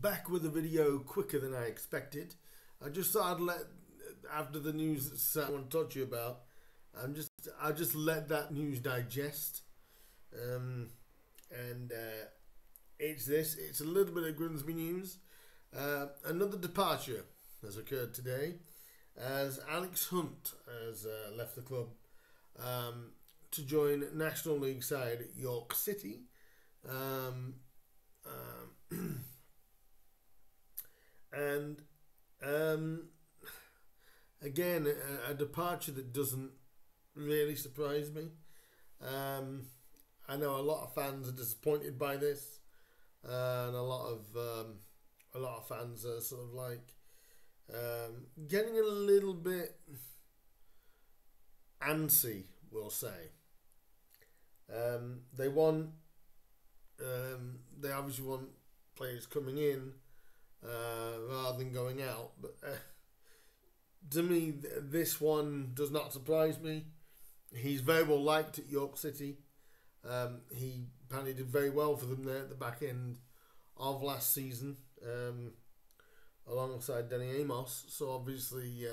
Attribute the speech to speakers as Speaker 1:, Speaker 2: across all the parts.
Speaker 1: back with a video quicker than I expected. I just thought I'd let, after the news that I want to talk to you about, I'll just let that news digest. It's a little bit of Grimsby news. Another departure has occurred today, as Alex Hunt has left the club to join National League side York City. Again, a departure that doesn't really surprise me. I know a lot of fans are disappointed by this, and a lot of fans are sort of like getting a little bit antsy, we'll say. They obviously want players coming in rather than going out, but to me, this one does not surprise me. He's very well liked at York City. He apparently did very well for them there at the back end of last season, alongside Danny Amos. So obviously,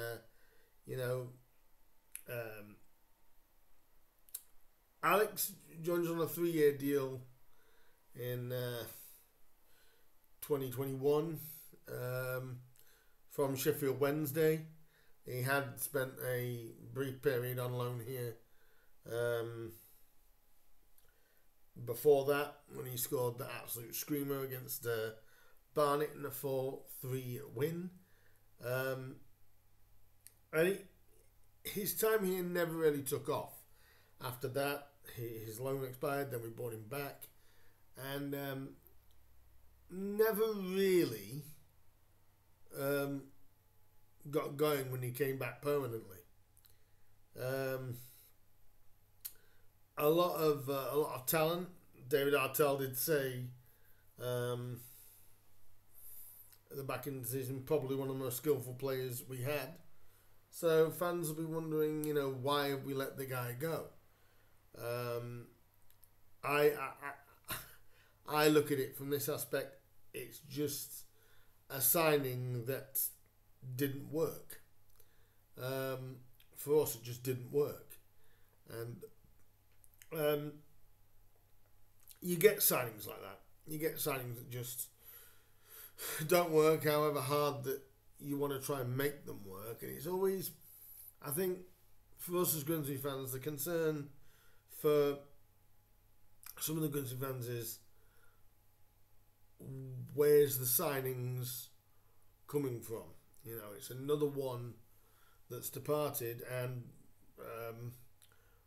Speaker 1: Alex joins on a 3-year deal in 2021 from Sheffield Wednesday. He had spent a brief period on loan here before that, when he scored the absolute screamer against Barnet in a 4-3 win. His time here never really took off. After that, his loan expired, then we brought him back, and never really got going when he came back permanently. A lot of talent. David Artell did say at the back end of the season, probably one of the most skillful players we had. So fans will be wondering, why have we let the guy go? I look at it from this aspect. It's just a signing that didn't work. For us, it just didn't work, and you get signings like that. You get signings that just don't work, however hard that you want to try and make them work. And it's always, I think, for us as Grimsby fans, the concern for some of the Grimsby fans is, where's the signings coming from? It's another one that's departed, and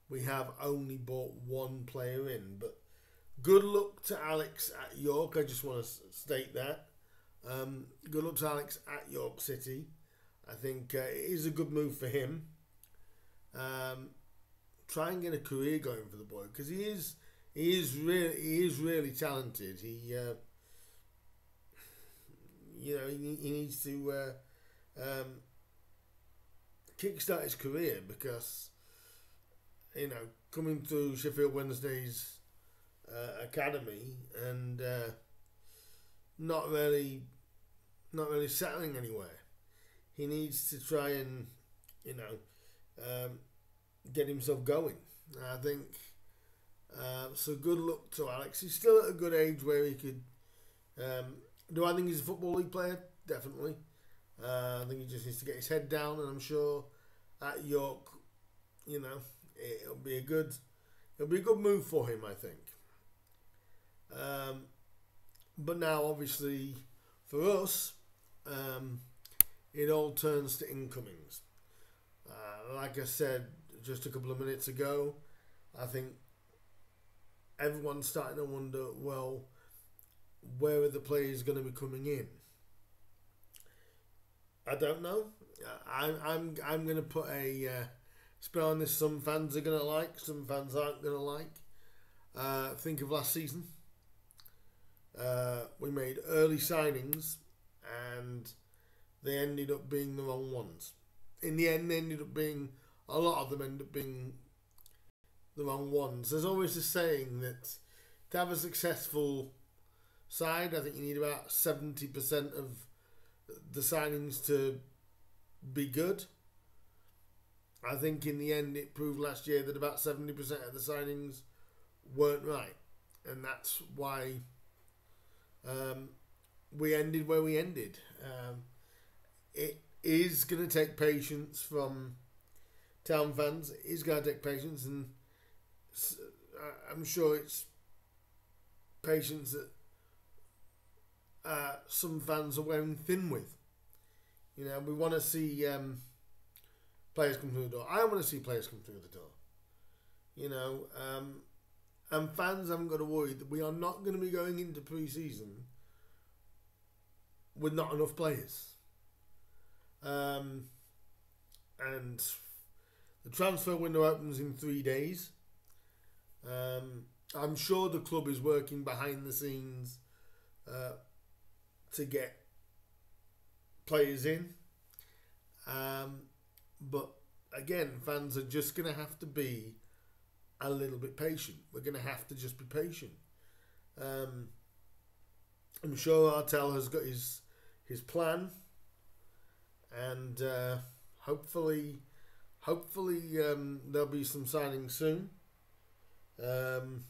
Speaker 1: we have only bought one player in. But good luck to Alex at York. I just want to state that. Good luck to Alex at York City. I think it is a good move for him. Try and get a career going for the boy, because he is really talented. He needs to kickstart his career, because coming through Sheffield Wednesday's academy and not really settling anywhere. He needs to try and get himself going. I think so. Good luck to Alex. He's still at a good age where he could. Do I think he's a Football League player? Definitely. I think he just needs to get his head down, and I'm sure at York, it'll be a good move for him, I think. But now, obviously, for us, it all turns to incomings. Like I said just a couple of minutes ago, I think everyone's starting to wonder, well, where are the players going to be coming in? I don't know. I'm going to put a spin on this. Some fans are going to like, some fans aren't going to like. Think of last season. We made early signings, and they ended up being the wrong ones. In the end, a lot of them ended up being the wrong ones. There's always a saying that to have a successful side. I think you need about 70% of the signings to be good. I think in the end it proved last year that about 70% of the signings weren't right. And that's why we ended where we ended. It is going to take patience from Town fans. It is going to take patience, and I'm sure it's patience that some fans are wearing thin with. You know, we want to see players come through the door. I want to see players come through the door. You know, and fans haven't got to worry that we are not going to be going into pre-season with not enough players. And the transfer window opens in 3 days. I'm sure the club is working behind the scenes to get players in. But again, fans are just going to have to be a little bit patient. We're going to have to just be patient. I'm sure Artell has got his plan, and hopefully there'll be some signings soon. And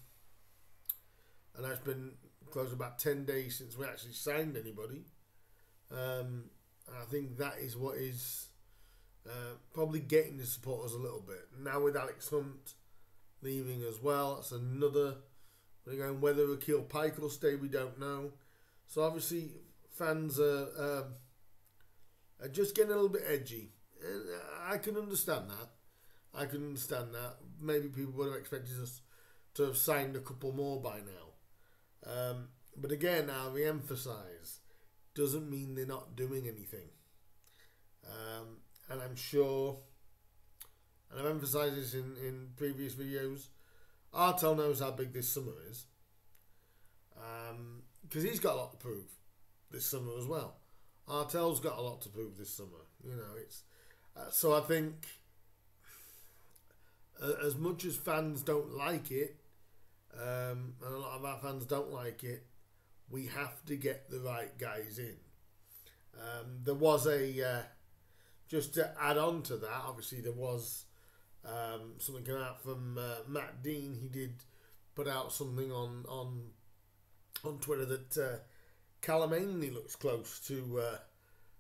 Speaker 1: it's been close to about 10 days since we actually signed anybody. I think that is what is probably getting the supporters a little bit. Now with Alex Hunt leaving as well, that's another. We're going whether Akil Pike will stay, we don't know. So obviously fans are just getting a little bit edgy. And I can understand that. Maybe people would have expected us to have signed a couple more by now. But again, I'll re-emphasise, doesn't mean they're not doing anything. And I'm sure, and I've emphasised this in previous videos, Artell knows how big this summer is. Because he's got a lot to prove this summer as well. Artell's got a lot to prove this summer. You know, it's so I think as much as fans don't like it, and a lot of our fans don't like it, we have to get the right guys in. There was just to add on to that, obviously there was something came out from Matt Dean. He did put out something on Twitter that Callum Ainley looks close to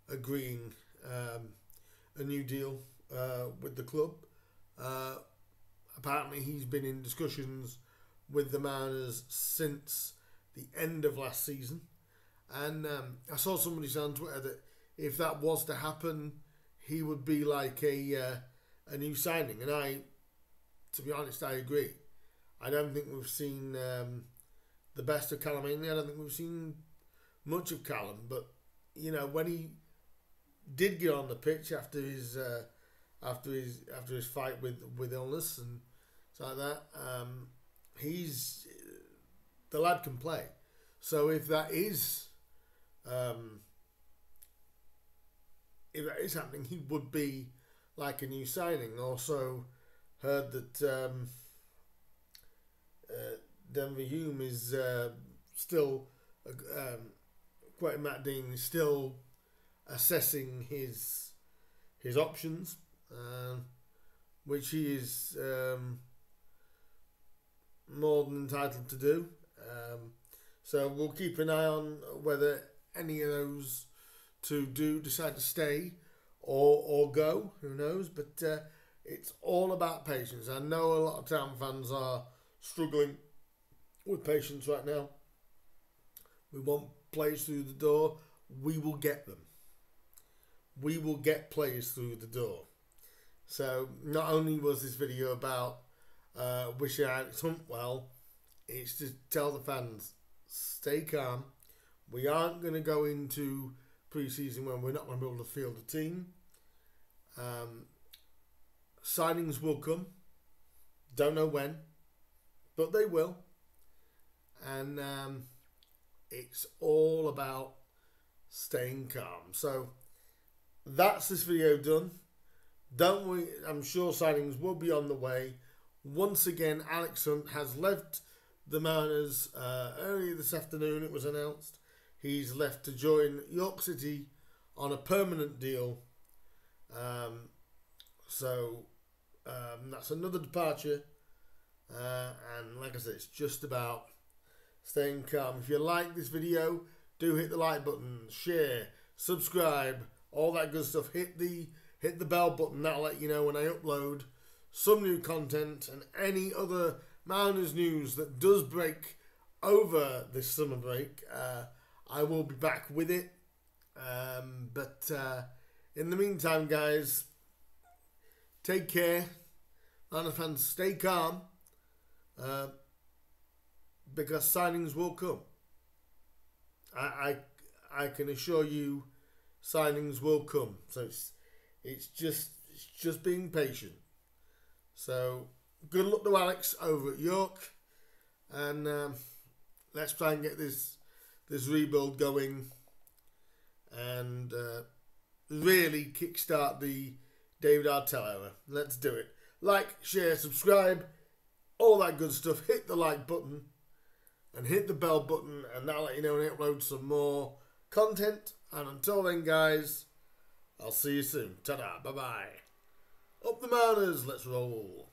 Speaker 1: agreeing a new deal with the club. Apparently he's been in discussions with the Mariners since the end of last season. And I saw somebody say on Twitter that if that was to happen, he would be like a new signing. And to be honest, I agree. I don't think we've seen the best of Callum Ainley. I don't think we've seen much of Callum. But, you know, when he did get on the pitch after his fight with illness and stuff like that, the lad can play. So if that is happening, he would be like a new signing. Also heard that Denver Hume is still quite Matt Dean is still assessing his options, which he is more than entitled to do. So we'll keep an eye on whether any of those two do decide to stay or go. Who knows? But it's all about patience. I know a lot of Town fans are struggling with patience right now. We want players through the door. We will get them. We will get players through the door. So not only was this video about wishing Alex Hunt well, it's to tell the fans, stay calm. We aren't going to go into pre-season when we're not going to be able to field a team. Signings will come. Don't know when, but they will. And it's all about staying calm. So that's this video done. I'm sure signings will be on the way. Once again, Alex Hunt has left the Mariners. Earlier this afternoon it was announced he's left to join York City on a permanent deal. So that's another departure. And like I said, it's just about staying calm. If you like this video, do hit the like button, share, subscribe, all that good stuff. Hit the bell button. That'll let you know when I upload some new content, and any other Mariners news that does break over this summer break, I will be back with it. But in the meantime, guys, take care. Mariner fans, stay calm, because signings will come. I can assure you, signings will come. So it's just being patient. So good luck to Alex over at York, and let's try and get this rebuild going, and really kickstart the David Artell era. Let's do it. Like, share, subscribe, all that good stuff. Hit the like button and hit the bell button, and that'll let you know when I upload some more content. And until then, guys, I'll see you soon. Ta-da, bye-bye. Up the Mariners, let's roll.